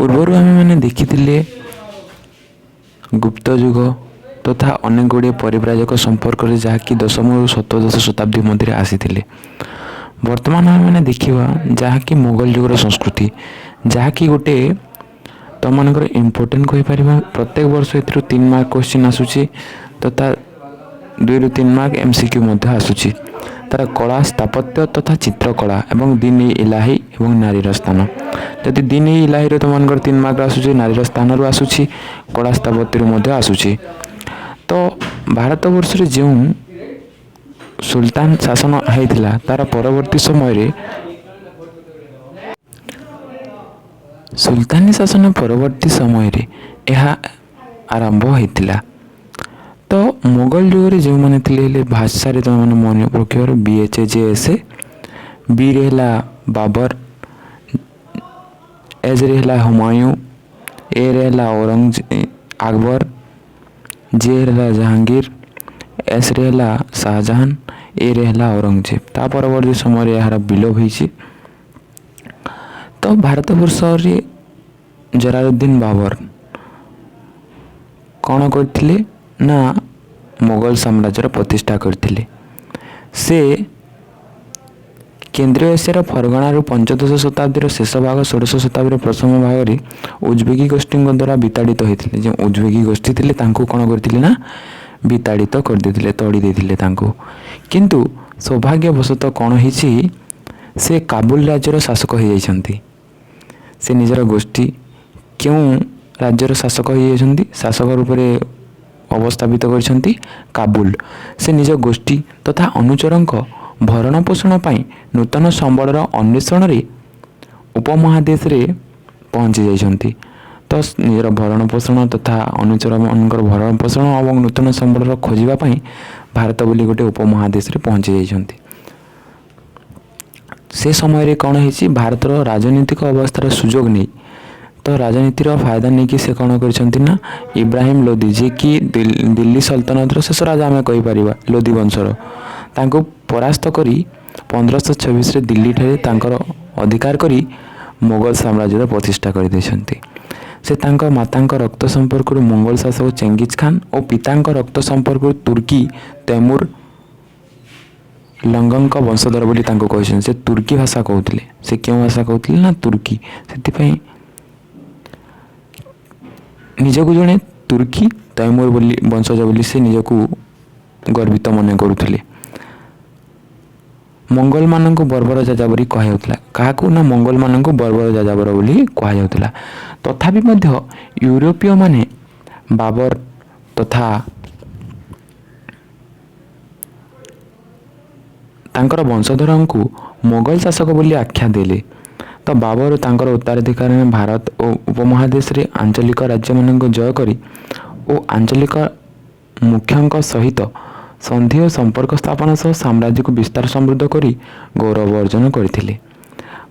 ପୂର୍ବରୁ ଆମେମାନେ ଦେଖିଥିଲେ ଗୁପ୍ତ ଯୁଗ ତଥା ଅନେକ ଗୁଡ଼ିଏ ପରିବ୍ରାଜକ ସମ୍ପର୍କରେ ଯାହାକି ଦଶମରୁ ସପ୍ତଦଶ ଶତାବ୍ଦୀ ମଧ୍ୟରେ ଆସିଥିଲେ। ବର୍ତ୍ତମାନ ଆମେମାନେ ଦେଖିବା ଯାହାକି ମୋଗଲ ଯୁଗର ସଂସ୍କୃତି, ଯାହାକି ଗୋଟେ ତମମାନଙ୍କର ଇମ୍ପୋର୍ଟାଣ୍ଟ କହିପାରିବା। ପ୍ରତ୍ୟେକ ବର୍ଷ ଏଥିରୁ 3 ମାର୍କ କ୍ୱେଶ୍ଚିନ୍ ଆସୁଛି ତଥା 2ରୁ 3 ମାର୍କ MCQ ମଧ୍ୟ ଆସୁଛି। ତାର କଳା, ସ୍ଥାପତ୍ୟ ତଥା ଚିତ୍ରକଳା ଏବଂ ଦିନ୍-ଇ ଇଲାହି ଏବଂ ନାରୀର ସ୍ଥାନ। ଯଦି ଦିନ୍-ଇ ଇଲାହିରୁ ତମମାନଙ୍କର 3 ମାର୍କ ଆସୁଛି, ନାରୀର ସ୍ଥାନରୁ ଆସୁଛି, କଳା ସ୍ଥାପତ୍ୟରୁ ମଧ୍ୟ ଆସୁଛି। ତ ଭାରତବର୍ଷରେ ଯେଉଁ ସୁଲତାନ ଶାସନ ହେଇଥିଲା ତାର ପରବର୍ତ୍ତୀ ସମୟରେ ସୁଲତାନି ଶାସନ ପରବର୍ତ୍ତୀ ସମୟରେ ଏହା ଆରମ୍ଭ ହୋଇଥିଲା। ତ ମୋଗଲ ଯୁଗରେ ଯେଉଁମାନେ ଥିଲେ ହେଲେ ଭାଷାରେ ତୁମମାନେ ମନେ ରଖିବାର BHJS, ବିରେ ହେଲା ବାବର, ଏଜ୍ରେ ହେଲା ହୁମାୟୁଁ, ଏରେ ହେଲା ଆକବର, ଜେ ହେଲା ଜାହାଙ୍ଗୀର, ଏସ୍ରେ ହେଲା ଶାହଜାହାନ, ଏରେ ହେଲା ଔରଙ୍ଗଜେବ। ତା ପରବର୍ତ୍ତୀ ସମୟରେ ଏହାର ବିଲୋପ ହୋଇଛି। ତ ଭାରତବର୍ଷରେ ଜଲାଲୁଦ୍ଦିନ ବାବର କ'ଣ କରିଥିଲେ ନା ମୋଗଲ ସାମ୍ରାଜ୍ୟର ପ୍ରତିଷ୍ଠା କରିଥିଲେ। ସେ କେନ୍ଦ୍ରୀୟ ଏସିଆର ଫରଗଣାରୁ ପଞ୍ଚଦଶ ଶତାବ୍ଦୀର ଶେଷ ଭାଗ, ଷୋଡ଼ଶ ଶତାବ୍ଦୀର ପ୍ରଥମ ଭାଗରେ ଉଜବେଗୀ ଗୋଷ୍ଠୀଙ୍କ ଦ୍ୱାରା ବିତାଡ଼ିତ ହୋଇଥିଲେ। ଯେଉଁ ଉଜବେଗୀ ଗୋଷ୍ଠୀ ଥିଲେ ତାଙ୍କୁ କ'ଣ କରିଥିଲେ ନା ବିତାଡ଼ିତ କରିଦେଇଥିଲେ, ତଡ଼ି ଦେଇଥିଲେ ତାଙ୍କୁ। କିନ୍ତୁ ସୌଭାଗ୍ୟବଶତଃ କ'ଣ ହେଇଛି, ସେ କାବୁଲ ରାଜ୍ୟର ଶାସକ ହୋଇଯାଇଛନ୍ତି। ସେ ନିଜର ଗୋଷ୍ଠୀ କେଉଁ ରାଜ୍ୟର ଶାସକ ହୋଇଯାଇଛନ୍ତି, ଶାସକ ରୂପରେ ଅବସ୍ଥାପିତ କରିଛନ୍ତି କାବୁଲ। ସେ ନିଜ ଗୋଷ୍ଠୀ ତଥା ଅନୁଚରଙ୍କ ଭରଣ ପୋଷଣ ପାଇଁ ନୂତନ ସମ୍ବଳର ଅନ୍ୱେଷଣରେ ଉପମହାଦେଶରେ ପହଞ୍ଚି ଯାଇଛନ୍ତି। ତ ନିଜର ଭରଣ ପୋଷଣ ତଥା ଅନୁଚରମାନଙ୍କର ଭରଣ ପୋଷଣ ଏବଂ ନୂତନ ସମ୍ବଳର ଖୋଜିବା ପାଇଁ ଭାରତ ବୋଲି ଗୋଟେ ଉପମହାଦେଶରେ ପହଞ୍ଚି ଯାଇଛନ୍ତି। ସେ ସମୟରେ କ'ଣ ହେଇଛି, ଭାରତର ରାଜନୈତିକ ଅବସ୍ଥାର ସୁଯୋଗ ନେଇ, ତ ରାଜନୀତିର ଫାଇଦା ନେଇକି ସେ କ'ଣ କରିଛନ୍ତି ନା ଇବ୍ରାହିମ ଲୋଧି, ଯିଏକି ଦିଲ୍ଲୀ ସଲତନତର ଶେଷ ରାଜା ଆମେ କହିପାରିବା, ଲୋଧି ବଂଶର, ତାଙ୍କୁ ପରାସ୍ତ କରି 1526ରେ ଦିଲ୍ଲୀଠାରେ ତାଙ୍କର ଅଧିକାର କରି ମୋଗଲ ସାମ୍ରାଜ୍ୟର ପ୍ରତିଷ୍ଠା କରିଦେଇଛନ୍ତି। ସେ ତାଙ୍କ ମାତାଙ୍କ ରକ୍ତ ସମ୍ପର୍କରୁ ମୋଗଲ ଶାସକ ଚେଙ୍ଗିଜ ଖାନ ଓ ପିତାଙ୍କ ରକ୍ତ ସମ୍ପର୍କରୁ ତୁର୍କୀ ତୈମୁର ଲଙ୍ଗଙ୍କ ବଂଶଧର ବୋଲି ତାଙ୍କୁ କହିଛନ୍ତି। ସେ ତୁର୍କୀ ଭାଷା କହୁଥିଲେ। ସେ କେଉଁ ଭାଷା କହୁଥିଲେ ନା ତୁର୍କୀ। ସେଥିପାଇଁ ନିଜକୁ ଜଣେ ତୁର୍କୀ ତୈମୁର ବୋଲି ବଂଶଜ ବୋଲି ସେ ନିଜକୁ ଗର୍ବିତ ମନେ କରୁଥିଲେ। ମଙ୍ଗଲମାନଙ୍କୁ ବର୍ବର ଯାଯାବର କୁହାଯାଉଥିଲା। କାହାକୁ ନା ମଙ୍ଗଲମାନଙ୍କୁ ବର୍ବର ଯାଯାବର ବୋଲି କୁହାଯାଉଥିଲା। ତଥାପି ମଧ୍ୟ ୟୁରୋପୀୟମାନେ ବାବର ତଥା ତାଙ୍କର ବଂଶଧରଙ୍କୁ ମୋଗଲ ଶାସକ ବୋଲି ଆଖ୍ୟା ଦେଲେ। ତ ବାବର ତାଙ୍କର ଉତ୍ତରାଧିକାରୀମାନେ ଭାରତ ଓ ଉପମହାଦେଶରେ ଆଞ୍ଚଳିକ ରାଜ୍ୟମାନଙ୍କୁ ଜୟ କରି ଓ ଆଞ୍ଚଳିକ ମୁଖ୍ୟଙ୍କ ସହିତ ସନ୍ଧି ଓ ସମ୍ପର୍କ ସ୍ଥାପନ ସହ ସାମ୍ରାଜ୍ୟକୁ ବିସ୍ତାର ସମୃଦ୍ଧ କରି ଗୌରବ ଅର୍ଜନ କରିଥିଲେ।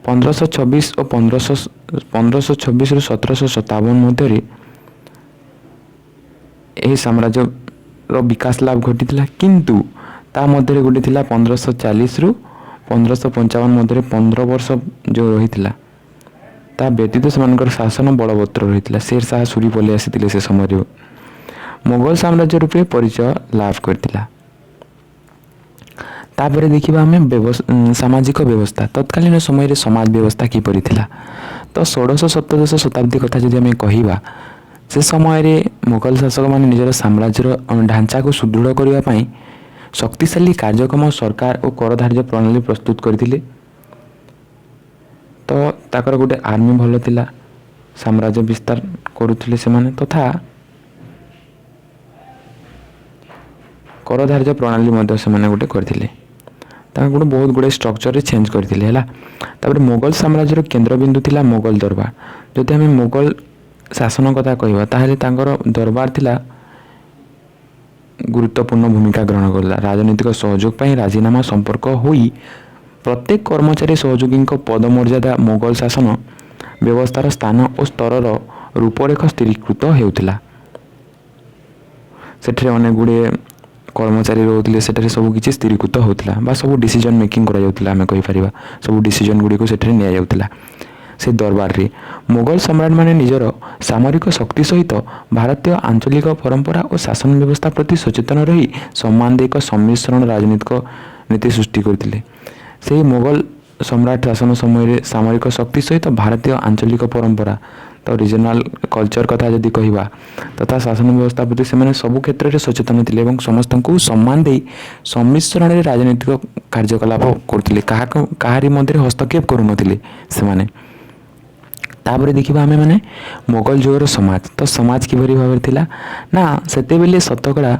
1526 ଓ 1526ରୁ 1757 ମଧ୍ୟରେ ଏହି ସାମ୍ରାଜ୍ୟର ବିକାଶ ଲାଭ ଘଟିଥିଲା। କିନ୍ତୁ ତା ମଧ୍ୟରେ ଗୋଟେ ଥିଲା 1540ରୁ 1555 ମଧ୍ୟରେ 15 ବର୍ଷ ଯେଉଁ ରହିଥିଲା, ତା ବ୍ୟତୀତ ସେମାନଙ୍କର ଶାସନ ବଳବତ୍ତର ରହିଥିଲା। ଶେର ଶାହ ସୁରୀ ପଳେଇ ଆସିଥିଲେ ସେ ସମୟରେ, ମୋଗଲ ସାମ୍ରାଜ୍ୟ ରୂପେ ପରିଚୟ ଲାଭ କରିଥିଲା। ତାପରେ ଦେଖିବା ଆମେ ସାମାଜିକ ବ୍ୟବସ୍ଥା। ତତ୍କାଳୀନ ସମୟରେ ସମାଜ ବ୍ୟବସ୍ଥା କିପରି ଥିଲା। ତ ଷୋଡ଼ଶ ସପ୍ତଦଶ ଶତାବ୍ଦୀ କଥା ଯଦି ଆମେ କହିବା, ସେ ସମୟରେ ମୋଗଲ ଶାସକମାନେ ନିଜର ସାମ୍ରାଜ୍ୟର ଢାଞ୍ଚାକୁ ସୁଦୃଢ଼ କରିବା ପାଇଁ ଶକ୍ତିଶାଳୀ କାର୍ଯ୍ୟକ୍ରମ, ସରକାର ଓ କର ଧାର୍ଯ୍ୟ ପ୍ରଣାଳୀ ପ୍ରସ୍ତୁତ କରିଥିଲେ। ତ ତାଙ୍କର ଗୋଟେ ଆର୍ମି ଭଲ ଥିଲା, ସାମ୍ରାଜ୍ୟ ବିସ୍ତାର କରୁଥିଲେ ସେମାନେ, ତଥା କର ଧାର୍ଯ୍ୟ ପ୍ରଣାଳୀ ମଧ୍ୟ ସେମାନେ ଗୋଟେ କରିଥିଲେ। ତାଙ୍କୁ ଗୋଟେ ବହୁତ ଗୁଡ଼ିଏ ଷ୍ଟ୍ରକ୍ଚରରେ ଚେଞ୍ଜ କରିଥିଲେ ହେଲା। ତାପରେ ମୋଗଲ ସାମ୍ରାଜ୍ୟର କେନ୍ଦ୍ରବିନ୍ଦୁ ଥିଲା ମୋଗଲ ଦରବାର। ଯଦି ଆମେ ମୋଗଲ ଶାସନ କଥା କହିବା ତାହେଲେ ତାଙ୍କର ଦରବାର ଥିଲା ଗୁରୁତ୍ୱପୂର୍ଣ୍ଣ ଭୂମିକା ଗ୍ରହଣ କରିଥିଲା। ରାଜନୈତିକ ସହଯୋଗ ପାଇଁ ରାଜିନାମା ସମ୍ପର୍କ ହୋଇ ପ୍ରତ୍ୟେକ କର୍ମଚାରୀ ସହଯୋଗୀଙ୍କ ପଦମର୍ଯ୍ୟାଦା ମୋଗଲ ଶାସନ ବ୍ୟବସ୍ଥାର ସ୍ଥାନ ଓ ସ୍ତରର ରୂପରେଖ ସ୍ଥିରୀକୃତ ହେଉଥିଲା। ସେଠାରେ ଅନେକ ଗୁଡ଼ିଏ କର୍ମଚାରୀ ରହୁଥିଲେ, ସେଠାରେ ସବୁ କିଛି ସ୍ଥିରୀକୃତ ହେଉଥିଲା ବା ସବୁ ଡିସିଜନ୍ ମେକିଂ କରାଯାଉଥିଲା ଆମେ କହିପାରିବା। ସବୁ ଡିସିଜନ୍ ଗୁଡ଼ିକୁ ସେଠାରେ ନିଆଯାଉଥିଲା। ସେ ଦରବାରରେ। ମୋଗଲ ସମ୍ରାଟମାନେ ନିଜର ସାମରିକ ଶକ୍ତି ସହିତ ଭାରତୀୟ ଆଞ୍ଚଳିକ ପରମ୍ପରା ଓ ଶାସନ ବ୍ୟବସ୍ଥା ପ୍ରତି ସଚେତନ ରହି ସମ୍ମାନ ଦେଇ ଏକ ସମ୍ମିଶ୍ରଣ ରାଜନୈତିକ ନୀତି ସୃଷ୍ଟି କରିଥିଲେ। ସେହି ମୋଗଲ ସମ୍ରାଟ ଶାସନ ସମୟରେ ସାମରିକ ଶକ୍ତି ସହିତ ଭାରତୀୟ ଆଞ୍ଚଳିକ ପରମ୍ପରା ତ ରିଜନାଲ କଲଚର କଥା ଯଦି କହିବା ତଥା ଶାସନ ବ୍ୟବସ୍ଥା ପ୍ରତି ସେମାନେ ସବୁ କ୍ଷେତ୍ରରେ ସଚେତନ ଥିଲେ ଏବଂ ସମସ୍ତଙ୍କୁ ସମ୍ମାନ ଦେଇ ସମ୍ମିଶ୍ରଣରେ ରାଜନୈତିକ କାର୍ଯ୍ୟକଳାପ କରୁଥିଲେ। କାହାରି ମଧ୍ୟରେ ହସ୍ତକ୍ଷେପ କରୁନଥିଲେ ସେମାନେ। ତାପରେ ଦେଖିବା ଆମେ ମାନେ ମୋଗଲ ଯୁଗର ସମାଜ। ତ ସମାଜ କିପରି ଭାବରେ ଥିଲା ନା ସେତେବେଳେ ଶତକଡ଼ା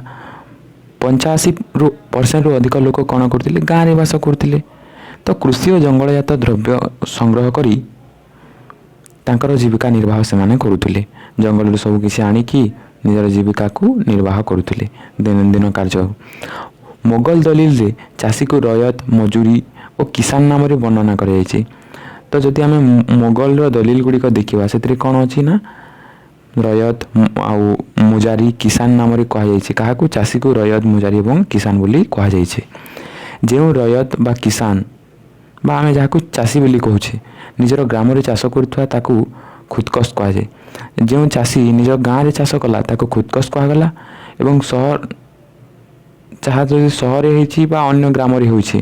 85% ଅଧିକ ଲୋକ କ'ଣ କରୁଥିଲେ, ଗାଁରେ ବାସ କରୁଥିଲେ। ତ କୃଷି ଓ ଜଙ୍ଗଲଜାତ ଦ୍ରବ୍ୟ ସଂଗ୍ରହ କରି ତାଙ୍କର ଜୀବିକା ନିର୍ବାହ ସେମାନେ କରୁଥିଲେ। ଜଙ୍ଗଲରୁ ସବୁ କିଛି ଆଣିକି ନିଜର ଜୀବିକାକୁ ନିର୍ବାହ କରୁଥିଲେ ଦୈନନ୍ଦିନ କାର୍ଯ୍ୟ। ମୋଗଲ ଦଲିଲରେ ଚାଷୀକୁ ରୟତ, ମଜୁରୀ ଓ କିଷାନ ନାମରେ ବର୍ଣ୍ଣନା କରାଯାଇଛି। ତ ଯଦି ଆମେ ମୋଗଲର ଦଲିଲ ଗୁଡ଼ିକ ଦେଖିବା ସେଥିରେ କ'ଣ ଅଛି ନା ରୟତ ଆଉ ମୁଜାରୀ, କିଷାନ ନାମରେ କୁହାଯାଇଛି। କାହାକୁ? ଚାଷୀକୁ ରୟତ, ମୁଜାରୀ ଏବଂ କିଷାନ ବୋଲି କୁହାଯାଇଛି। ଯେଉଁ ରୟତ ବା କିଷାନ ବା ଆମେ ଯାହାକୁ ଚାଷୀ ବୋଲି କହୁଛେ ନିଜର ଗ୍ରାମରେ ଚାଷ କରୁଥିବା ତାକୁ ଖୁଦକଶ କୁହାଯାଏ। ଯେଉଁ ଚାଷୀ ନିଜ ଗାଁରେ ଚାଷ କଲା ତାକୁ ଖୁଦକଶ କୁହାଗଲା ଏବଂ ଯାହା ଯଦି ସହରରେ ହେଇଛି ବା ଅନ୍ୟ ଗ୍ରାମରେ ହେଉଛି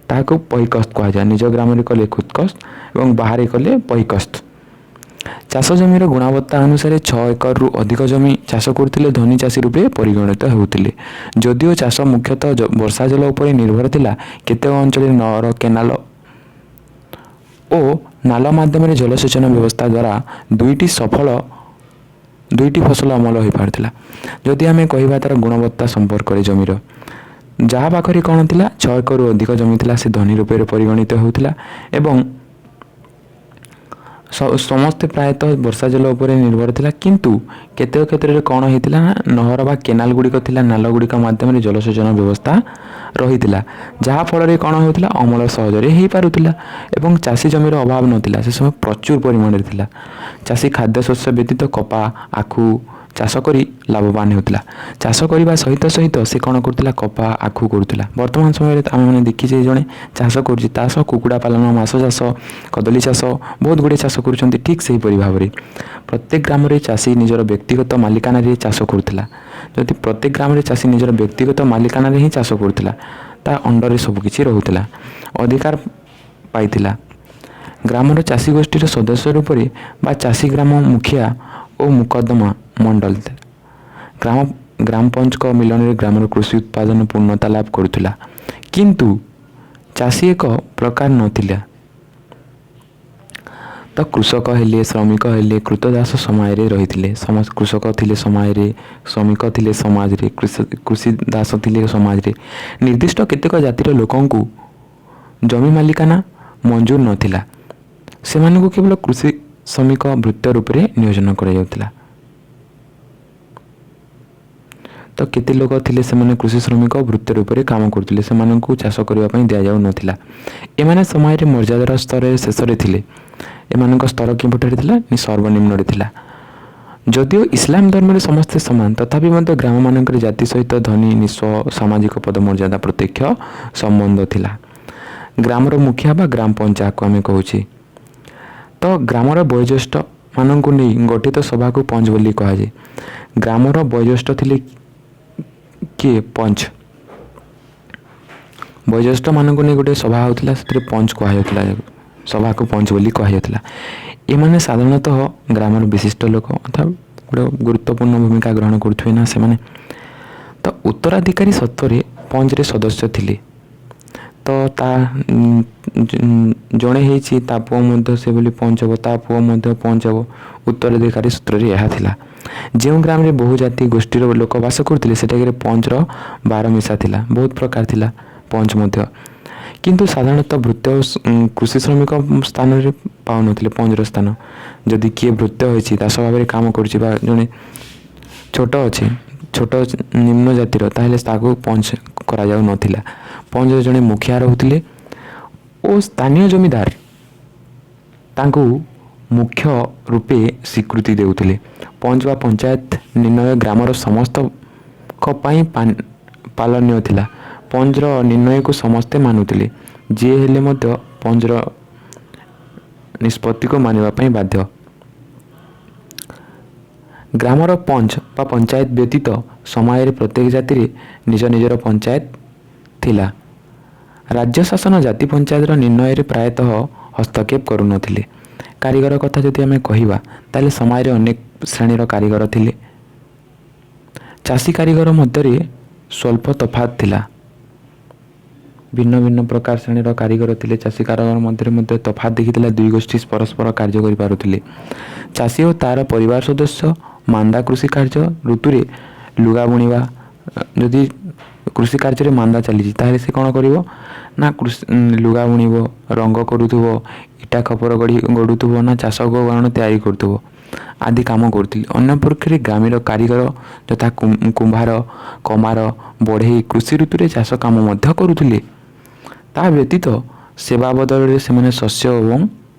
ତାହାକୁ ପହିକସ୍ତ କୁହାଯାଏ। ନିଜ ଗ୍ରାମରେ କଲେ ଖୁଦକସ୍ତ ଏବଂ ବାହାରେ କଲେ ପହିକସ୍ତ। ଚାଷ ଜମିର ଗୁଣବତ୍ତା ଅନୁସାରେ 6 ଏକରରୁ ଅଧିକ ଜମି ଚାଷ କରୁଥିଲେ ଧନୀ ଚାଷୀ ରୂପେ ପରିଗଣିତ ହେଉଥିଲେ। ଯଦିଓ ଚାଷ ମୁଖ୍ୟତଃ ବର୍ଷା ଜଳ ଉପରେ ନିର୍ଭର ଥିଲା, କେତେକ ଅଞ୍ଚଳରେ ନହର, କେନାଲ ଓ ନାଳ ମାଧ୍ୟମରେ ଜଳସେଚନ ବ୍ୟବସ୍ଥା ଦ୍ୱାରା ଦୁଇଟି ଫସଲ ଅମଳ ହୋଇପାରୁଥିଲା। ଯଦି ଆମେ କହିବା ତା'ର ଗୁଣବତ୍ତା ସମ୍ପର୍କରେ ଜମିର, ଯାହା ପାଖରେ କ'ଣ ଥିଲା 6 ଏକରରୁ ଅଧିକ ଜମି ଥିଲା ସେ ଧନୀ ରୂପରେ ପରିଗଣିତ ହେଉଥିଲା ଏବଂ ସମସ୍ତେ ପ୍ରାୟତଃ ବର୍ଷା ଜଳ ଉପରେ ନିର୍ଭର ଥିଲା। କିନ୍ତୁ କେତେକ କ୍ଷେତ୍ରରେ କ'ଣ ହେଇଥିଲା ନା ନହର ବା କେନାଲ ଗୁଡ଼ିକ ଥିଲା, ନାଳ ଗୁଡ଼ିକ ମାଧ୍ୟମରେ ଜଳସେଚନ ବ୍ୟବସ୍ଥା ରହିଥିଲା, ଯାହାଫଳରେ କ'ଣ ହେଉଥିଲା ଅମଳ ସହଜରେ ହେଇପାରୁଥିଲା ଏବଂ ଚାଷୀ ଜମିର ଅଭାବ ନଥିଲା। ସେ ସମୟ ପ୍ରଚୁର ପରିମାଣରେ ଥିଲା। ଚାଷୀ ଖାଦ୍ୟଶସ୍ୟ ବ୍ୟତୀତ କପା, ଆଖୁ ଚାଷ କରି ଲାଭବାନ ହେଉଥିଲା। ଚାଷ କରିବା ସହିତ ସେ କ'ଣ କରୁଥିଲା? କପା, ଆଖୁ କରୁଥିଲା। ବର୍ତ୍ତମାନ ସମୟରେ ଆମେମାନେ ଦେଖିଛେ ଜଣେ ଚାଷ କରୁଛି, ତା ସହ କୁକୁଡ଼ା ପାଳନ, ମାଛ ଚାଷ, କଦଳୀ ଚାଷ, ବହୁତ ଗୁଡ଼ିଏ ଚାଷ କରୁଛନ୍ତି। ଠିକ୍ ସେହିପରି ଭାବରେ ପ୍ରତ୍ୟେକ ଗ୍ରାମରେ ଚାଷୀ ନିଜର ବ୍ୟକ୍ତିଗତ ମାଲିକାନାରେ ଚାଷ କରୁଥିଲା। ଯଦି ପ୍ରତ୍ୟେକ ଗ୍ରାମରେ ଚାଷୀ ନିଜର ବ୍ୟକ୍ତିଗତ ମାଲିକାନାରେ ହିଁ ଚାଷ କରୁଥିଲା, ତା ଅଣ୍ଡରରେ ସବୁକିଛି ରହୁଥିଲା, ଅଧିକାର ପାଇଥିଲା। ଗ୍ରାମର ଚାଷୀ ଗୋଷ୍ଠୀର ସଦସ୍ୟ ରୂପରେ ବା ଚାଷୀ ଗ୍ରାମ ମୁଖିଆ ଓ ମୁକଦ୍ଦମା ମଣ୍ଡଳ ଥିଲା। ଗ୍ରାମ ପଞ୍ଚଙ୍କ ମିଳନରେ ଗ୍ରାମର କୃଷି ଉତ୍ପାଦନ ପୂର୍ଣ୍ଣତା ଲାଭ କରୁଥିଲା। କିନ୍ତୁ ଚାଷୀ ଏକ ପ୍ରକାର ନଥିଲା। ତ କୃଷକ ହେଲେ, ଶ୍ରମିକ ହେଲେ, କୃତଦାସ ସମାଜରେ ରହିଥିଲେ। କୃଷକ ଥିଲେ ସମାଜରେ, ଶ୍ରମିକ ଥିଲେ ସମାଜରେ, କୃଷି ଦାସ ଥିଲେ ସମାଜରେ। ନିର୍ଦ୍ଦିଷ୍ଟ କେତେକ ଜାତିର ଲୋକଙ୍କୁ ଜମି ମାଲିକାନା ମଞ୍ଜୁର ନଥିଲା। ସେମାନଙ୍କୁ କେବଳ କୃଷି ଶ୍ରମିକ ଭୃତ୍ୟ ରୂପରେ ନିୟୋଜନ କରାଯାଉଥିଲା। ତ କେତେ ଲୋକ ଥିଲେ ସେମାନେ କୃଷି ଶ୍ରମିକ ଭୃତ୍ୟ ରୂପରେ କାମ କରୁଥିଲେ, ସେମାନଙ୍କୁ ଚାଷ କରିବା ପାଇଁ ଦିଆଯାଉନଥିଲା। ଏମାନେ ସମାଜରେ ମର୍ଯ୍ୟାଦାର ସ୍ତରରେ ଶେଷରେ ଥିଲେ। ଏମାନଙ୍କ ସ୍ତର କେଉଁଠାରେ ଥିଲା? ସର୍ବନିମ୍ନରେ ଥିଲା। ଯଦିଓ ଇସଲାମ ଧର୍ମରେ ସମସ୍ତେ ସମାନ, ତଥାପି ମଧ୍ୟ ଗ୍ରାମମାନଙ୍କରେ ଜାତି ସହିତ ଧନୀ, ନିଃସ୍ୱ, ସାମାଜିକ ପଦମର୍ଯ୍ୟାଦା ପ୍ରତ୍ୟକ୍ଷ ସମ୍ବନ୍ଧ ଥିଲା। ଗ୍ରାମର ମୁଖିଆ ବା ଗ୍ରାମ ପଞ୍ଚ ଯାହାକୁ ଆମେ କହୁଛେ, ତ ଗ୍ରାମର ବୟୋଜ୍ୟେଷ୍ଠ ମାନଙ୍କୁ ନେଇ ଗଠିତ ସଭାକୁ ପଞ୍ଚ ବୋଲି କୁହାଯାଏ। ଗ୍ରାମର ବୟୋଜ୍ୟେଷ୍ଠ ଥିଲେ କିଏ? ପଞ୍ଚ। ବୟୋଜ୍ୟେଷ୍ଠ ମାନଙ୍କୁ ନେଇ ଗୋଟେ ସଭା ହେଉଥିଲା, ସେଥିରେ ପଞ୍ଚ କୁହାଯାଉଥିଲା, ସଭାକୁ ପଞ୍ଚ ବୋଲି କୁହାଯାଉଥିଲା। ଏମାନେ ସାଧାରଣତଃ ଗ୍ରାମର ବିଶିଷ୍ଟ ଲୋକ ଅର୍ଥାৎ ଗୋଟେ ଗୁରୁତ୍ୱପୂର୍ଣ୍ଣ ଭୂମିକା ଗ୍ରହଣ କରୁଥିବେ ନା ସେମାନେ। ତ ଉତ୍ତରାଧିକାରୀ ସତ୍ତ୍ୱରେ ପଞ୍ଚରେ ସଦସ୍ୟ ଥିଲେ। ତ ତା ଜଣେ ହେଇଛି, ତା ପୁଅ ମଧ୍ୟ ସେ ବୋଲି ପଞ୍ଚ ହେବ, ତା ପୁଅ ମଧ୍ୟ ପଞ୍ଚ ହେବ। ଉତ୍ତରାଧିକାରୀ ସୂତ୍ରରେ ଏହା ଥିଲା। ଯେଉଁ ଗ୍ରାମରେ ବହୁ ଜାତି ଗୋଷ୍ଠୀର ଲୋକ ବାସ କରୁଥିଲେ ସେଠାକାର ପଞ୍ଚର ବାର ମିଶା ଥିଲା। ବହୁତ ପ୍ରକାର ଥିଲା ପଞ୍ଚ ମଧ୍ୟ, କିନ୍ତୁ ସାଧାରଣତଃ ଭୃତ୍ୟ କୃଷି ଶ୍ରମିକ ସ୍ଥାନରେ ପାଉନଥିଲେ ପଞ୍ଚର ସ୍ଥାନ। ଯଦି କିଏ ଭୃତ୍ୟ ହୋଇଛି, ଦାସ ଭାବରେ କାମ କରୁଛି ବା ଜଣେ ଛୋଟ ଅଛି, ଛୋଟ ନିମ୍ନ ଜାତିର, ତାହେଲେ ତାକୁ ପଞ୍ଚ କରାଯାଉନଥିଲା। ପଞ୍ଚର ଜଣେ ମୁଖିଆ ରହୁଥିଲେ ଓ ସ୍ଥାନୀୟ ଜମିଦାର ତାଙ୍କୁ ମୁଖ୍ୟ ରୂପେ ସ୍ୱୀକୃତି ଦେଉଥିଲେ। ପଞ୍ଚ ବା ପଞ୍ଚାୟତ ନିର୍ଣ୍ଣୟ ଗ୍ରାମର ସମସ୍ତଙ୍କ ପାଇଁ ପାଳନୀୟ ଥିଲା। ପଞ୍ଚର ନିର୍ଣ୍ଣୟକୁ ସମସ୍ତେ ମାନୁଥିଲେ। ଯିଏ ହେଲେ ମଧ୍ୟ ପଞ୍ଚର ନିଷ୍ପତ୍ତିକୁ ମାନିବା ପାଇଁ ବାଧ୍ୟ। ଗ୍ରାମର ପଞ୍ଚ ବା ପଞ୍ଚାୟତ ବ୍ୟତୀତ ସମୟରେ ପ୍ରତ୍ୟେକ ଜାତିରେ ନିଜ ନିଜର ପଞ୍ଚାୟତ ଥିଲା। ରାଜ୍ୟ ଶାସନ ଜାତି ପଞ୍ଚାୟତର ନିର୍ଣ୍ଣୟରେ ପ୍ରାୟତଃ ହସ୍ତକ୍ଷେପ କରୁନଥିଲେ। କାରିଗର କଥା ଯଦି ଆମେ କହିବା ତାହେଲେ ସମୟରେ ଅନେକ ଶ୍ରେଣୀର କାରିଗର ଥିଲେ। ଚାଷୀ କାରିଗର ମଧ୍ୟରେ ସ୍ୱଳ୍ପ ତଫାତ ଥିଲା। ଭିନ୍ନ ଭିନ୍ନ ପ୍ରକାର ଶ୍ରେଣୀର କାରିଗର ଥିଲେ। ଚାଷୀ କାରିଗର ମଧ୍ୟରେ ମଧ୍ୟ ତଫାତ ଦେଖିଥିଲା। ଦୁଇ ଗୋଷ୍ଠୀ ପରସ୍ପର କାର୍ଯ୍ୟ କରିପାରୁଥିଲେ। ଚାଷୀ ଓ ତା'ର ପରିବାର ସଦସ୍ୟ ମାନ୍ଦା କୃଷି କାର୍ଯ୍ୟ ଋତୁରେ ଲୁଗା ବୁଣିବା, ଯଦି କୃଷି କାର୍ଯ୍ୟରେ ମାନ୍ଦା ଚାଲିଛି ତାହେଲେ ସେ କ'ଣ କରିବ ନା ଲୁଗା ବୁଣିବ, ରଙ୍ଗ କରୁଥିବ, ଇଟା ଖପର ଗଢ଼ୁଥିବ ନା ଚାଷ ଉପକରଣ ତିଆରି କରୁଥିବ ଆଦି କାମ କରୁଥିଲେ। ଅନ୍ୟପକ୍ଷରେ ଗ୍ରାମୀଣ କାରିଗର ଯଥା କୁମ୍ଭାର, କମାର, ବଢ଼େଇ କୃଷି ଋତୁରେ ଚାଷ କାମ ମଧ୍ୟ କରୁଥିଲେ। ତା ବ୍ୟତୀତ ସେବା ବଦଳରେ ସେମାନେ ଶସ୍ୟ ଏବଂ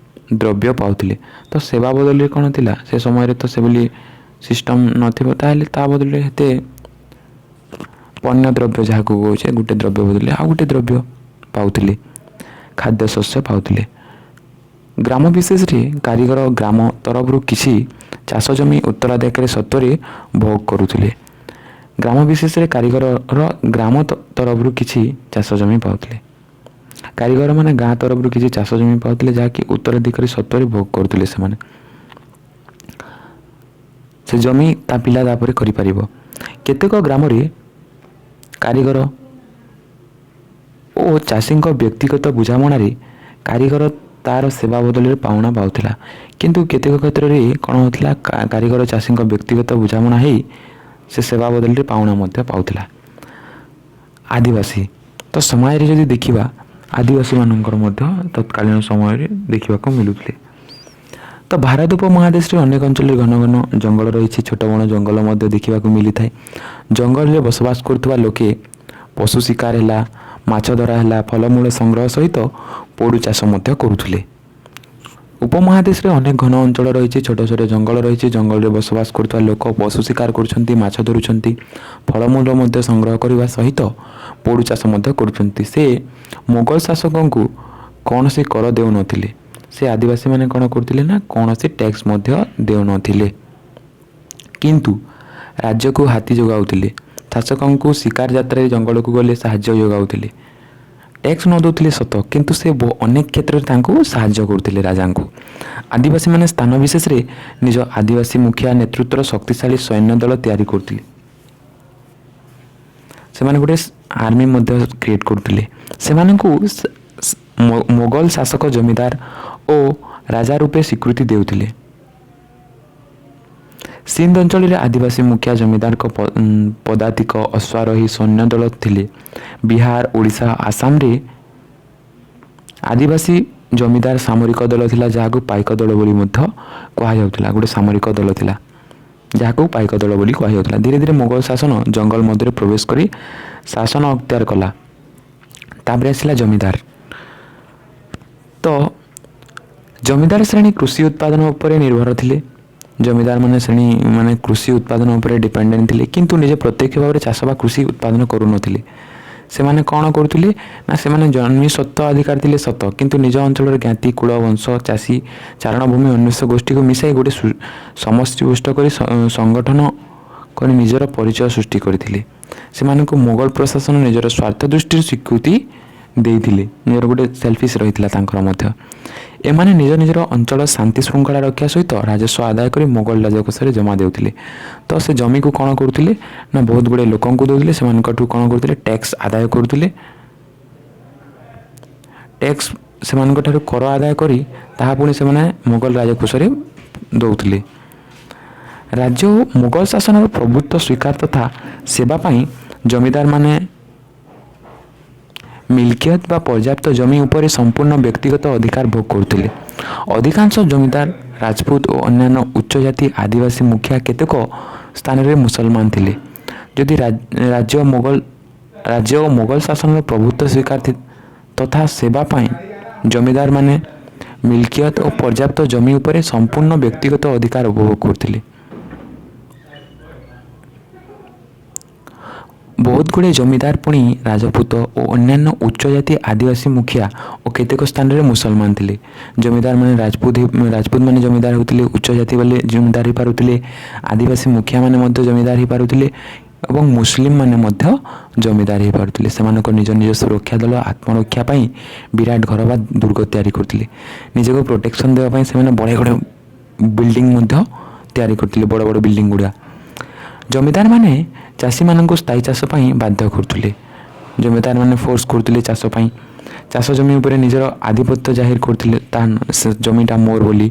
ଦ୍ରବ୍ୟ ପାଉଥିଲେ। ତ ସେବା ବଦଳରେ କ'ଣ ଥିଲା, ସେ ସମୟରେ ତ ସେଭଳି ସିଷ୍ଟମ୍ ନଥିବ, ତାହେଲେ ତା ବଦଳରେ ଏତେ ପଣ୍ୟ ଦ୍ରବ୍ୟ ଯାହାକୁ କହୁଛେ ଗୋଟେ ଦ୍ରବ୍ୟ ବଦଳରେ ଆଉ ଗୋଟେ ଦ୍ରବ୍ୟ ପାଉଥିଲେ, ଖାଦ୍ୟ ଶସ୍ୟ ପାଉଥିଲେ। ଗ୍ରାମ ବିଶେଷରେ କାରିଗର ଗ୍ରାମ ତରଫରୁ କିଛି ଚାଷ ଜମି ଉତ୍ତରାଧିକାରୀ ସତ୍ତ୍ୱରେ ଭୋଗ କରୁଥିଲେ। ଗ୍ରାମ ବିଶେଷରେ କାରିଗରର ଗ୍ରାମ ତରଫରୁ କିଛି ଚାଷ ଜମି ପାଉଥିଲେ। କାରିଗର ମାନେ ଗାଁ ତରଫରୁ କିଛି ଚାଷ ଜମି ପାଉଥିଲେ ଯାହାକି ଉତ୍ତରାଧିକାରୀ ସତ୍ତ୍ୱରେ ଭୋଗ କରୁଥିଲେ। ସେମାନେ ସେ ଜମି ତା ପିଲା ତାପରେ କରିପାରିବ। କେତେକ ଗ୍ରାମରେ କାରିଗର ଓ ଚାଷୀଙ୍କ ବ୍ୟକ୍ତିଗତ ବୁଝାମଣାରେ କାରିଗର ତା'ର ସେବା ବଦଳରେ ପାଉଣା ପାଉଥିଲା। କିନ୍ତୁ କେତେକ କ୍ଷେତ୍ରରେ କ'ଣ ହେଉଥିଲା, କାରିଗର ଚାଷୀଙ୍କ ବ୍ୟକ୍ତିଗତ ବୁଝାମଣା ହେଇ ସେ ସେବା ବଦଳରେ ପାଉଣା ମଧ୍ୟ ପାଉଥିଲା। ଆଦିବାସୀ ତ ସମୟରେ ଯଦି ଦେଖିବା ଆଦିବାସୀମାନଙ୍କର ମଧ୍ୟ ତତ୍କାଳୀନ ସମୟରେ ଦେଖିବାକୁ ମିଳୁଥିଲେ। ତ ଭାରତ ଉପମହାଦେଶରେ ଅନେକ ଅଞ୍ଚଳରେ ଘନ ଘନ ଜଙ୍ଗଲ ରହିଛି। ଛୋଟ ବଣ ଜଙ୍ଗଲ ମଧ୍ୟ ଦେଖିବାକୁ ମିଳିଥାଏ। ଜଙ୍ଗଲରେ ବସବାସ କରୁଥିବା ଲୋକେ ପଶୁ ଶିକାର ହେଲା, ମାଛ ଧରା ହେଲା, ଫଳମୂଳ ସଂଗ୍ରହ ସହିତ ପୋଡ଼ୁ ଚାଷ ମଧ୍ୟ କରୁଥିଲେ। ଉପମହାଦେଶରେ ଅନେକ ଘନ ଅଞ୍ଚଳ ରହିଛି, ଛୋଟ ଛୋଟ ଜଙ୍ଗଲ ରହିଛି। ଜଙ୍ଗଲରେ ବସବାସ କରୁଥିବା ଲୋକ ପଶୁ ଶିକାର କରୁଛନ୍ତି, ମାଛ ଧରୁଛନ୍ତି, ଫଳମୂଳ ମଧ୍ୟ ସଂଗ୍ରହ କରିବା ସହିତ ପୋଡ଼ୁ ଚାଷ ମଧ୍ୟ କରୁଛନ୍ତି। ସେ ମୋଗଲ ଶାସକଙ୍କୁ କୌଣସି କର ଦେଉନଥିଲେ। ସେ ଆଦିବାସୀମାନେ କ'ଣ କରୁଥିଲେ ନା କୌଣସି ଟ୍ୟାକ୍ସ ମଧ୍ୟ ଦେଉନଥିଲେ, କିନ୍ତୁ ରାଜ୍ୟକୁ ହାତୀ ଯୋଗାଉଥିଲେ। ଶାସକଙ୍କୁ ଶିକାର ଯାତ୍ରାରେ ଜଙ୍ଗଲକୁ ଗଲେ ସାହାଯ୍ୟ ଯୋଗାଉଥିଲେ। ଟ୍ୟାକ୍ସ ନ ଦେଉଥିଲେ ସତ, କିନ୍ତୁ ସେ ଅନେକ କ୍ଷେତ୍ରରେ ତାଙ୍କୁ ସାହାଯ୍ୟ କରୁଥିଲେ ରାଜାଙ୍କୁ। ଆଦିବାସୀମାନେ ସ୍ଥାନ ବିଶେଷରେ ନିଜ ଆଦିବାସୀ ମୁଖିଆ ନେତୃତ୍ୱର ଶକ୍ତିଶାଳୀ ସୈନ୍ୟ ଦଳ ତିଆରି କରୁଥିଲେ। ସେମାନେ ଗୋଟେ ଆର୍ମି ମଧ୍ୟ କ୍ରିଏଟ୍ କରୁଥିଲେ। ସେମାନଙ୍କୁ ମୋଗଲ ଶାସକ ଜମିଦାର ଓ ରାଜା ରୂପେ ସ୍ୱୀକୃତି ଦେଉଥିଲେ। ସିନ୍ଧ ଅଞ୍ଚଳରେ ଆଦିବାସୀ ମୁଖିଆ ଜମିଦାରଙ୍କ ପଦାତିକ ଅଶ୍ୱାରୋହୀ ସୈନ୍ୟ ଦଳ ଥିଲେ। ବିହାର, ଓଡ଼ିଶା, ଆସାମରେ ଆଦିବାସୀ ଜମିଦାର ସାମରିକ ଦଳ ଥିଲା ଯାହାକୁ ପାଇକ ଦଳ ବୋଲି ମଧ୍ୟ କୁହାଯାଉଥିଲା। ଗୋଟେ ସାମରିକ ଦଳ ଥିଲା ଯାହାକୁ ପାଇକ ଦଳ ବୋଲି କୁହାଯାଉଥିଲା। ଧୀରେ ଧୀରେ ମୋଗଲ ଶାସନ ଜଙ୍ଗଲ ମଧ୍ୟରେ ପ୍ରବେଶ କରି ଶାସନ ଅକ୍ତିଆର କଲା। ତାପରେ ଆସିଲା ଜମିଦାର। ତ ଜମିଦାର ଶ୍ରେଣୀ କୃଷି ଉତ୍ପାଦନ ଉପରେ ନିର୍ଭର ଥିଲେ। ଜମିଦାର ଶ୍ରେଣୀ କୃଷି ଉତ୍ପାଦନ ଉପରେ ଡିପେଣ୍ଡେଣ୍ଟ ଥିଲେ, କିନ୍ତୁ ନିଜେ ପ୍ରତ୍ୟକ୍ଷ ଭାବରେ ଚାଷ ବା କୃଷି ଉତ୍ପାଦନ କରୁନଥିଲେ। ସେମାନେ କ'ଣ କରୁଥିଲେ ନା ସେମାନେ ଜମି ସତ୍ତ୍ୱ ଅଧିକାର ଥିଲେ ସତ, କିନ୍ତୁ ନିଜ ଅଞ୍ଚଳର ଜ୍ଞାତି, କୁଳ, ବଂଶ, ଚାଷୀ, ଚାରଣଭୂମି, ଅନ୍ୱେଷ ଗୋଷ୍ଠୀକୁ ମିଶାଇ ଗୋଟେ ସମଷ୍ଟିପୁଷ୍ଟ କରି ସଂଗଠନ କରି ନିଜର ପରିଚୟ ସୃଷ୍ଟି କରିଥିଲେ। ସେମାନଙ୍କୁ ମୋଗଲ ପ୍ରଶାସନ ନିଜର ସ୍ୱାର୍ଥ ଦୃଷ୍ଟିରୁ ସ୍ୱୀକୃତି ଦେଇଥିଲେ। ନିଜର ଗୋଟେ ସେଲ୍ଫିସ୍ ରହିଥିଲା ତାଙ୍କର ମଧ୍ୟ। ଏମାନେ ନିଜ ନିଜର ଅଞ୍ଚଳ ଶାନ୍ତି ଶୃଙ୍ଖଳା ରକ୍ଷା ସହିତ ରାଜସ୍ୱ ଆଦାୟ କରି ମୋଗଲ ରାଜକୋଷରେ ଜମା ଦେଉଥିଲେ। ତ ସେ ଜମିକୁ କ'ଣ କରୁଥିଲେ ନା ବହୁତ ଗୁଡ଼ିଏ ଲୋକଙ୍କୁ ଦେଉଥିଲେ। ସେମାନଙ୍କଠୁ କ'ଣ କରୁଥିଲେ, ଟ୍ୟାକ୍ସ ଆଦାୟ କରୁଥିଲେ। ଟ୍ୟାକ୍ସ ସେମାନଙ୍କଠାରୁ କର ଆଦାୟ କରି ତାହା ପୁଣି ସେମାନେ ମୋଗଲ ରାଜକୋଷରେ ଦେଉଥିଲେ। ରାଜ୍ୟ ଓ ମୋଗଲ ଶାସନର ପ୍ରଭୁତ୍ୱ ସ୍ୱୀକାର ତଥା ସେବା ପାଇଁ ଜମିଦାରମାନେ ମିଲକିୟତ ବା ପର୍ଯ୍ୟାପ୍ତ ଜମି ଉପରେ ସମ୍ପୂର୍ଣ୍ଣ ବ୍ୟକ୍ତିଗତ ଅଧିକାର ଭୋଗ କରୁଥିଲେ। ଅଧିକାଂଶ ଜମିଦାର ରାଜପୁତ ଓ ଅନ୍ୟାନ୍ୟ ଉଚ୍ଚ ଜାତି ଆଦିବାସୀ ମୁଖିଆ କେତେକ ସ୍ଥାନରେ ମୁସଲମାନ ଥିଲେ। ଯଦି ରାଜ୍ୟ ଓ ମୋଗଲ ଶାସନର ପ୍ରଭୁତ୍ୱ ସ୍ୱୀକାର ତଥା ସେବା ପାଇଁ ଜମିଦାରମାନେ ମିଲକିୟତ ଓ ପର୍ଯ୍ୟାପ୍ତ ଜମି ଉପରେ ସମ୍ପୂର୍ଣ୍ଣ ବ୍ୟକ୍ତିଗତ ଅଧିକାର ଉପଭୋଗ କରୁଥିଲେ। ବହୁତ ଗୁଡ଼ିଏ ଜମିଦାର ପୁଣି ରାଜପୁତ ଓ ଅନ୍ୟାନ୍ୟ ଉଚ୍ଚ ଜାତି ଆଦିବାସୀ ମୁଖିଆ ଓ କେତେକ ସ୍ଥାନରେ ମୁସଲମାନ ଥିଲେ। ଜମିଦାରମାନେ ରାଜପୁତମାନେ ଜମିଦାର ହେଉଥିଲେ, ଉଚ୍ଚ ଜାତି ବୋଲି ଜମିଦାର ହେଇପାରୁଥିଲେ, ଆଦିବାସୀ ମୁଖିଆମାନେ ମଧ୍ୟ ଜମିଦାର ହେଇପାରୁଥିଲେ ଏବଂ ମୁସଲିମମାନେ ମଧ୍ୟ ଜମିଦାର ହେଇପାରୁଥିଲେ। ସେମାନଙ୍କ ନିଜ ନିଜ ସୁରକ୍ଷା ଦଳ ଆତ୍ମରକ୍ଷା ପାଇଁ ବିରାଟ ଘର ବା ଦୁର୍ଗ ତିଆରି କରୁଥିଲେ। ନିଜକୁ ପ୍ରୋଟେକ୍ସନ୍ ଦେବା ପାଇଁ ସେମାନେ ବଡ଼ ବଡ଼ ବିଲ୍ଡିଂ ମଧ୍ୟ ତିଆରି କରୁଥିଲେ, ବଡ଼ ବଡ଼ ବିଲ୍ଡିଂ ଗୁଡ଼ା। ଜମିଦାରମାନେ ଚାଷୀମାନଙ୍କୁ ସ୍ଥାୟୀ ଚାଷ ପାଇଁ ବାଧ୍ୟ କରୁଥିଲେ। ଜମିଦାରମାନେ ଫୋର୍ସ କରୁଥିଲେ ଚାଷ ପାଇଁ, ଚାଷ ଜମି ଉପରେ ନିଜର ଆଧିପତ୍ୟ ଜାହିର କରୁଥିଲେ, ସେ ଜମିଟା ମୋର ବୋଲି।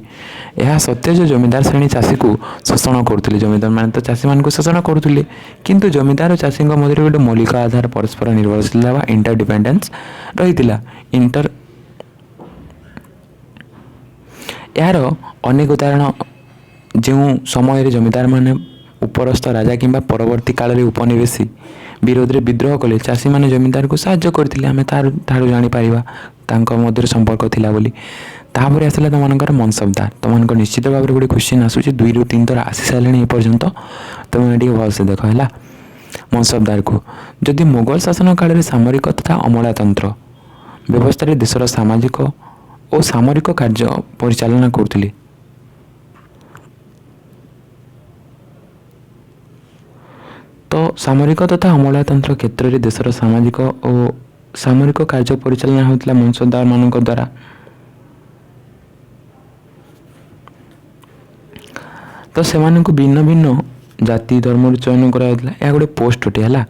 ଏହା ସତ୍ୟ ଯେ ଜମିଦାର ଶ୍ରେଣୀ ଚାଷୀକୁ ଶୋଷଣ କରୁଥିଲେ। ଜମିଦାରମାନେ ତ ଚାଷୀମାନଙ୍କୁ ଶୋଷଣ କରୁଥିଲେ, କିନ୍ତୁ ଜମିଦାର ଓ ଚାଷୀଙ୍କ ମଧ୍ୟରେ ଗୋଟେ ମୌଳିକ ଆଧାର ପରସ୍ପର ନିର୍ଭରଶୀଳତା ବା ଇଣ୍ଟରଡିପେଣ୍ଡେନ୍ସ ରହିଥିଲା। ଏହାର ଅନେକ ଉଦାହରଣ ଯେଉଁ ସମୟରେ ଜମିଦାରମାନେ ଉପରସ୍ଥ ରାଜା କିମ୍ବା ପରବର୍ତ୍ତୀ କାଳରେ ଉପନିବେଶୀ ବିରୋଧରେ ବିଦ୍ରୋହ କଲେ, ଚାଷୀମାନେ ଜମିଦାରକୁ ସାହାଯ୍ୟ କରିଥିଲେ। ଆମେ ଠାରୁ ଜାଣିପାରିବା ତାଙ୍କ ମଧ୍ୟରେ ସମ୍ପର୍କ ଥିଲା ବୋଲି। ତାପରେ ଆସିଲା ତୁମମାନଙ୍କର ମନସବଦାର। ତୁମମାନଙ୍କ ନିଶ୍ଚିତ ଭାବରେ ଗୋଟେ କ୍ୱେଶ୍ଚିନ୍ ଆସୁଛି, 2ରୁ 3 ଥର ଆସି ସାରିଲେଣି ଏପର୍ଯ୍ୟନ୍ତ, ତୁମେ ଟିକେ ଭଲସେ ଦେଖ ହେଲା। ମନସବଦାରକୁ ଯଦି ମୋଗଲ ଶାସନ କାଳରେ ସାମରିକ ତଥା ଅମଳାତନ୍ତ୍ର ବ୍ୟବସ୍ଥାରେ ଦେଶର ସାମାଜିକ ଓ ସାମରିକ କାର୍ଯ୍ୟ ପରିଚାଳନା କରୁଥିଲେ, ତ ସାମରିକ ତଥା ଅମଳାତନ୍ତ୍ର କ୍ଷେତ୍ରରେ ଦେଶର ସାମାଜିକ ଓ ସାମରିକ କାର୍ଯ୍ୟ ପରିଚାଳନା ହେଉଥିଲା ମନସବଦାରମାନଙ୍କ ଦ୍ୱାରା। ତ ସେମାନଙ୍କୁ ଭିନ୍ନ ଭିନ୍ନ ଜାତି ଧର୍ମରୁ ଚୟନ କରାଯାଉଥିଲା। ଏହା ଗୋଟେ ପୋଷ୍ଟ ଅଟେ ହେଲା।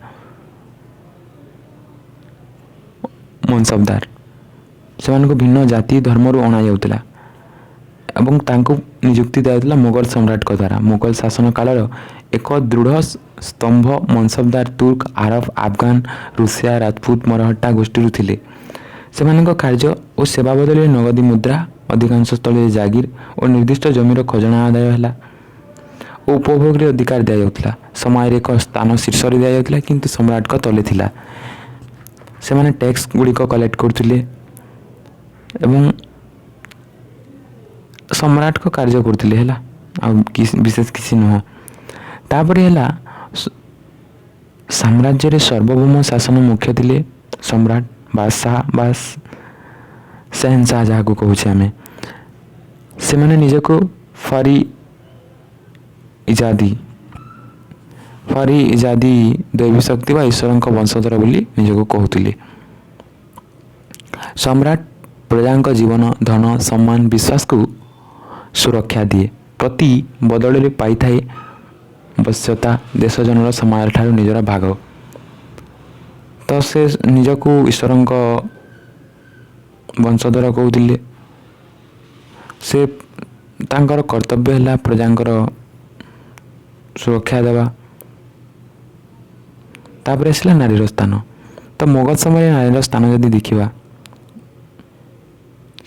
ମନସବଦାର ସେମାନଙ୍କୁ ଭିନ୍ନ ଜାତି ଧର୍ମରୁ ଅଣାଯାଉଥିଲା ଏବଂ ତାଙ୍କୁ ନିଯୁକ୍ତି ଦିଆଯାଉଥିଲା ମୋଗଲ ସମ୍ରାଟଙ୍କ ଦ୍ୱାରା। ମୋଗଲ ଶାସନ କାଳର ଏକ ଦୃଢ଼ ସ୍ତମ୍ଭ ମନସବଦାର ତୁର୍କ, ଆରବ, ଆଫଗାନ, ରୁଷିଆ, ରାଜପୁତ, ମରହଟ୍ଟା ଗୋଷ୍ଠୀରୁ ଥିଲେ। ସେମାନଙ୍କ କାର୍ଯ୍ୟ ଓ ସେବା ବଦଳରେ ନଗଦୀ ମୁଦ୍ରା, ଅଧିକାଂଶ ସ୍ଥଳରେ ଜାଗିର ଓ ନିର୍ଦ୍ଦିଷ୍ଟ ଜମିର ଖଜଣା ଆଦାୟ ହେଲା ଓ ଉପଭୋଗରେ ଅଧିକାର ଦିଆଯାଉଥିଲା। ସମୟରେ ଏକ ସ୍ଥାନ ଶୀର୍ଷରେ ଦିଆଯାଉଥିଲା କିନ୍ତୁ ସମ୍ରାଟଙ୍କ ତଳେ ଥିଲା। ସେମାନେ ଟ୍ୟାକ୍ସ ଗୁଡ଼ିକ କଲେକ୍ଟ କରୁଥିଲେ ଏବଂ ସମ୍ରାଟଙ୍କ କାର୍ଯ୍ୟ କରୁଥିଲେ ହେଲା, ଆଉ ବିଶେଷ କିଛି ନୁହଁ। ତାପରେ ହେଲା ସାମ୍ରାଜ୍ୟରେ ସାର୍ବଭୌମ ଶାସନ ମୁଖ୍ୟ ଥିଲେ ସମ୍ରାଟ ବାଦଶାହ ବା ଶେହନଶାହ ଯାହାକୁ କହୁଛେ ଆମେ। ସେମାନେ ନିଜକୁ ଫରି ଇଜାଦି ଦୈବୀ ଶକ୍ତି ବା ଈଶ୍ୱରଙ୍କ ବଂଶଧର ବୋଲି ନିଜକୁ କହୁଥିଲେ। ସମ୍ରାଟ ପ୍ରଜାଙ୍କ ଜୀବନ, ଧନ, ସମ୍ମାନ, ବିଶ୍ୱାସକୁ ସୁରକ୍ଷା ଦିଏ। ପ୍ରତି ବଦଳରେ ପାଇଥାଏ ବଶ୍ୟତା, ଦେଶ ଜନର ସମାଜର ଠାରୁ ନିଜର ଭାଗ। ତ ସେ ନିଜକୁ ଈଶ୍ୱରଙ୍କ ବଂଶଧର କହୁଥିଲେ। ସେ ତାଙ୍କର କର୍ତ୍ତବ୍ୟ ହେଲା ପ୍ରଜାଙ୍କର ସୁରକ୍ଷା ଦେବା। ତାପରେ ଆସିଲା ନାରୀର ସ୍ଥାନ। ତ ମୋଗଲ ସମୟରେ ନାରୀର ସ୍ଥାନ ଯଦି ଦେଖିବା,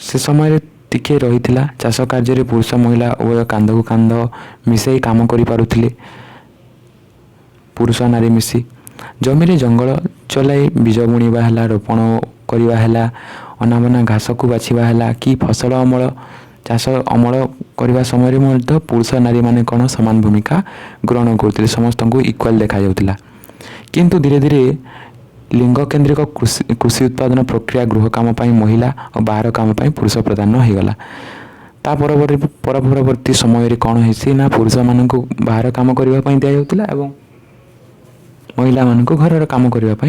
ସେ ସମୟରେ ଟିକେ ରହିଥିଲା। ଚାଷ କାର୍ଯ୍ୟରେ ପୁରୁଷ ମହିଳା ଉଭୟ କାନ୍ଧକୁ କାନ୍ଧ ମିଶାଇ କାମ କରିପାରୁଥିଲେ। ପୁରୁଷ ନାରୀ ମିଶି ଜମିରେ ଜଙ୍ଗଲ ଚଲାଇ ବୀଜ ବୁଣିବା ହେଲା, ରୋପଣ କରିବା ହେଲା, ଅନାବନା ଘାସକୁ ବାଛିବା ହେଲା କି ଫସଲ ଚାଷ ଅମଳ କରିବା ସମୟରେ ମଧ୍ୟ ପୁରୁଷ ନାରୀମାନେ କ'ଣ ସମାନ ଭୂମିକା ଗ୍ରହଣ କରୁଥିଲେ। ସମସ୍ତଙ୍କୁ ଇକ୍ୱାଲ୍ ଦେଖାଯାଉଥିଲା। କିନ୍ତୁ ଧୀରେ ଧୀରେ ଲିଙ୍ଗକେନ୍ଦ୍ରିକ କୃଷି ଉତ୍ପାଦନ ପ୍ରକ୍ରିୟା ଗୃହ କାମ ପାଇଁ ମହିଳା ଓ ବାହାର କାମ ପାଇଁ ପୁରୁଷ ପ୍ରଧାନ ହୋଇଗଲା। ତା ପରବର୍ତ୍ତୀ ସମୟରେ କ'ଣ ହେଇଛି ନା, ପୁରୁଷମାନଙ୍କୁ ବାହାର କାମ କରିବା ପାଇଁ ଦିଆଯାଉଥିଲା ଏବଂ ମହିଳାମାନଙ୍କୁ ଘରର କାମ କରିବା ପାଇଁ